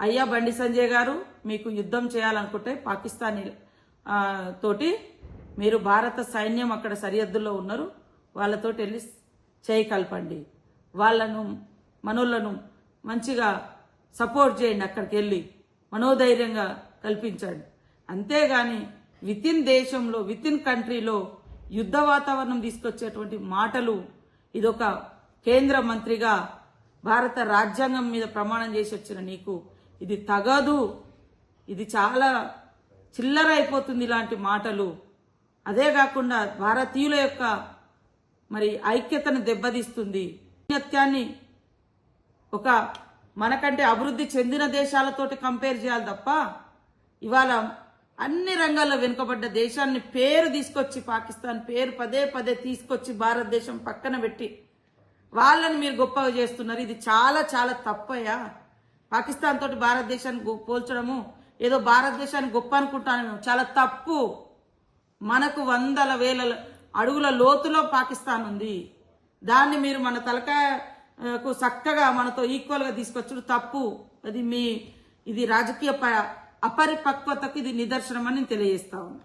అయ్యా బండి సంజయ్ గారు, మీకు యుద్ధం చేయాలనుకుంటే పాకిస్తానీ తోటి మీరు భారత సైన్యం అక్కడ సరిహద్దుల్లో ఉన్నారు, వాళ్ళతోటి వెళ్ళి చేయి కలపండి, వాళ్ళను మనోళ్లను మంచిగా సపోర్ట్ చేయండి, అక్కడికి వెళ్ళి మనోధైర్యంగా కల్పించండి. అంతేగాని వితిన్ దేశంలో వితిన్ కంట్రీలో యుద్ధ వాతావరణం తీసుకొచ్చేటువంటి మాటలు, ఇదొక కేంద్ర మంత్రిగా భారత రాజ్యాంగం మీద ప్రమాణం చేసి వచ్చిన నీకు ఇది తగదు. ఇది చాలా చిల్లర అయిపోతుంది ఇలాంటి మాటలు. అదే కాకుండా భారతీయుల యొక్క మరి ఐక్యతను దెబ్బతీస్తుంది. ఔన్నత్యాన్ని ఒక మనకంటే అభివృద్ధి చెందిన దేశాలతోటి కంపేర్ చేయాలి తప్ప ఇవాళ అన్ని రంగాల్లో వెనుకబడ్డ దేశాన్ని పేరు తీసుకొచ్చి, పాకిస్తాన్ పేరు పదే పదే తీసుకొచ్చి భారతదేశం పక్కన పెట్టి వాళ్ళని మీరు గొప్పగా చేస్తున్నారు. ఇది చాలా చాలా తప్పయ్యా. పాకిస్తాన్ తోటి భారతదేశాన్ని పోల్చడము ఏదో భారతదేశాన్ని గొప్ప అనుకుంటాను, చాలా తప్పు. మనకు వందల వేల అడుగుల లోతులో పాకిస్తాన్ ఉంది. దాన్ని మీరు మన తలకాయకు చక్కగా మనతో ఈక్వల్ గా తీసుకొచ్చడం తప్పు. ఇది రాజకీయ అపరిపక్వతకు ఇది నిదర్శనం అని తెలియజేస్తా ఉన్నా.